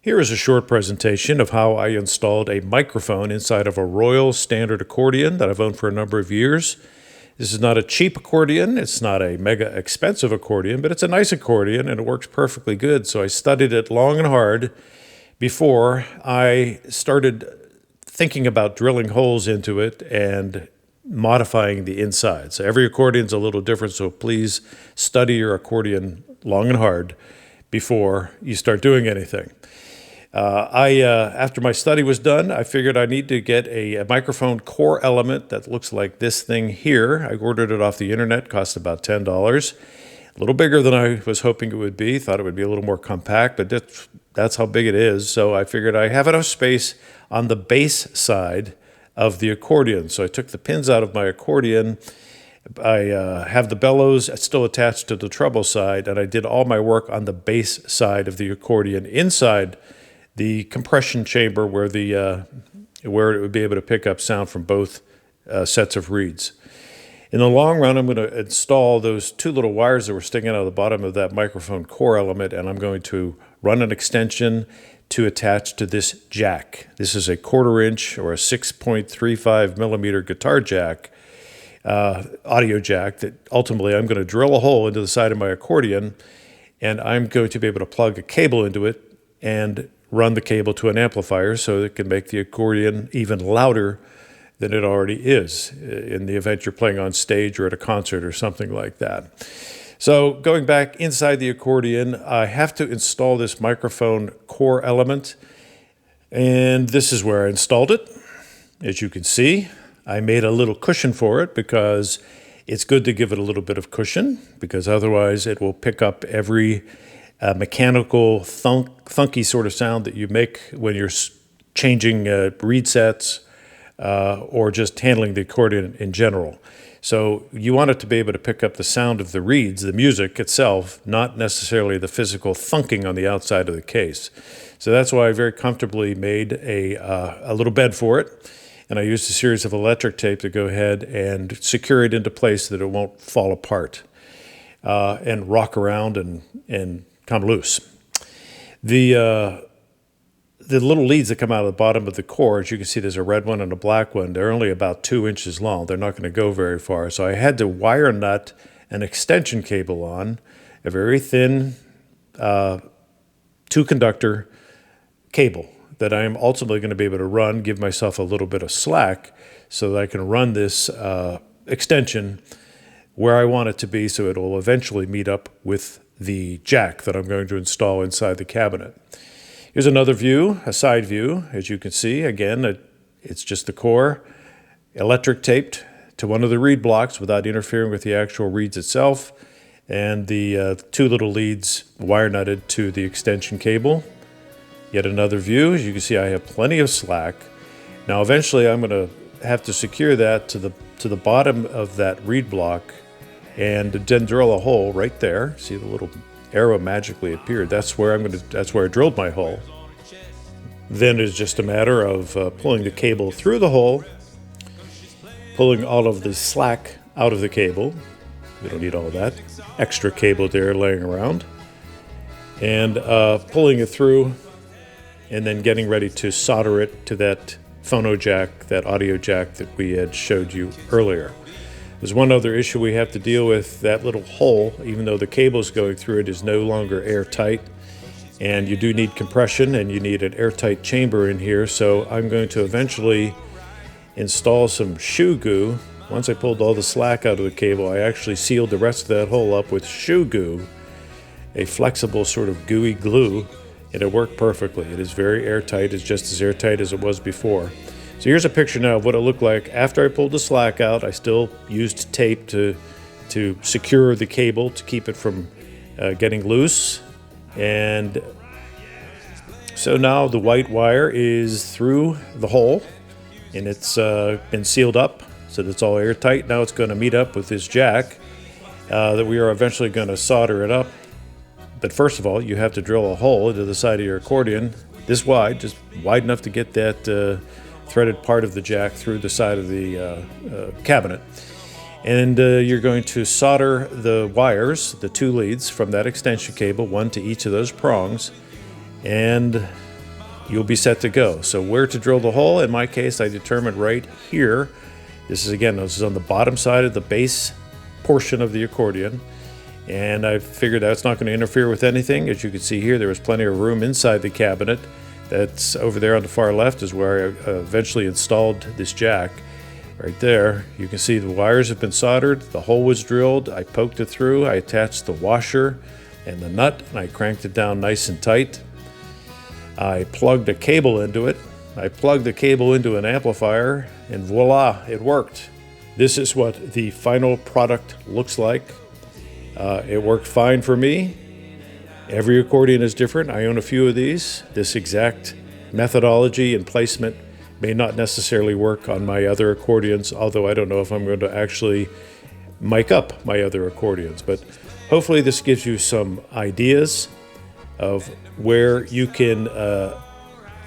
Here is a short presentation of how I installed a microphone inside of a Royal standard accordion that I've owned for a number of years. This is not a cheap accordion, it's not a mega expensive accordion, but it's a nice accordion and it works perfectly good. So I studied it long and hard before I started thinking about drilling holes into it and modifying the inside. So every accordion's a little different, so please study your accordion long and hard before you start doing anything. After my study was done, I figured I need to get a microphone core element that looks like this thing here. I ordered it off the internet, cost about $10. A little bigger than I was hoping it would be. Thought it would be a little more compact, but that's how big it is. So I figured I have enough space on the bass side of the accordion. So I took the pins out of my accordion. I have the bellows still attached to the treble side, and I did all my work on the bass side of the accordion inside the compression chamber where it would be able to pick up sound from both sets of reeds. In the long run, I'm going to install those two little wires that were sticking out of the bottom of that microphone core element, and I'm going to run an extension to attach to this jack. This is a 1/4 inch or a 6.35 millimeter guitar jack, audio jack, that ultimately I'm going to drill a hole into the side of my accordion, and I'm going to be able to plug a cable into it and run the cable to an amplifier so it can make the accordion even louder than it already is in the event you're playing on stage or at a concert or something like that. So going back inside the accordion, I have to install this microphone core element, and this is where I installed it. As you can see, I made a little cushion for it because it's good to give it a little bit of cushion, because otherwise it will pick up every mechanical thunky sort of sound that you make when you're changing reed sets or just handling the accordion in general. So you want it to be able to pick up the sound of the reeds, the music itself, not necessarily the physical thunking on the outside of the case. So that's why I very comfortably made a little bed for it, and I used a series of electric tape to go ahead and secure it into place so that it won't fall apart and rock around and come loose. The little leads that come out of the bottom of the core, as you can see, there's a red one and a black one. They're only about 2 inches long. They're not going to go very far. So I had to wire nut an extension cable on, a very thin 2-conductor cable that I am ultimately going to be able to run, give myself a little bit of slack so that I can run this extension where I want it to be, so it will eventually meet up with the jack that I'm going to install inside the cabinet. Here's another view, a side view. As you can see, again, it's just the core electric taped to one of the reed blocks without interfering with the actual reeds itself, and the two little leads wire nutted to the extension cable. Yet another view. As you can see, I have plenty of slack. Now eventually I'm going to have to secure that to the bottom of that reed block and then drill a hole right there. See, the little arrow magically appeared. That's where I drilled my hole. Then it's just a matter of pulling the cable through the hole, pulling all of the slack out of the cable. We don't need all that extra cable there laying around, and pulling it through, and then getting ready to solder it to that phono jack, that audio jack that we had showed you earlier. There's one other issue we have to deal with. That little hole, even though the cable's going through it, is no longer airtight, and you do need compression and you need an airtight chamber in here. So I'm going to eventually install some shoe goo. Once I pulled all the slack out of the cable, I actually sealed the rest of that hole up with shoe goo, a flexible sort of gooey glue, and it worked perfectly. It is very airtight. It's just as airtight as it was before. So here's a picture now of what it looked like after I pulled the slack out. I still used tape to secure the cable to keep it from getting loose. And so now the white wire is through the hole, and it's been sealed up so that it's all airtight. Now it's going to meet up with this jack that we are eventually going to solder it up. But first of all, you have to drill a hole into the side of your accordion this wide, just wide enough to get that threaded part of the jack through the side of the cabinet. And you're going to solder the wires, the two leads from that extension cable, one to each of those prongs. And you'll be set to go. So where to drill the hole? In my case, I determined right here. This is on the bottom side of the bass portion of the accordion. And I figured that's not going to interfere with anything. As you can see here, there was plenty of room inside the cabinet. That's over there on the far left is where I eventually installed this jack. Right there, you can see the wires have been soldered, the hole was drilled, I poked it through, I attached the washer and the nut, and I cranked it down nice and tight. I plugged a cable into it. I plugged the cable into an amplifier, and voila, it worked. This is what the final product looks like. It worked fine for me. Every accordion is different. I own a few of these. This exact methodology and placement may not necessarily work on my other accordions, although I don't know if I'm going to actually mic up my other accordions. But hopefully this gives you some ideas of where you can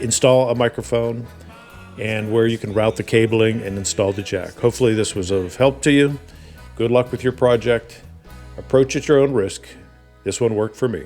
install a microphone and where you can route the cabling and install the jack. Hopefully this was of help to you. Good luck with your project. Approach at your own risk. This one worked for me.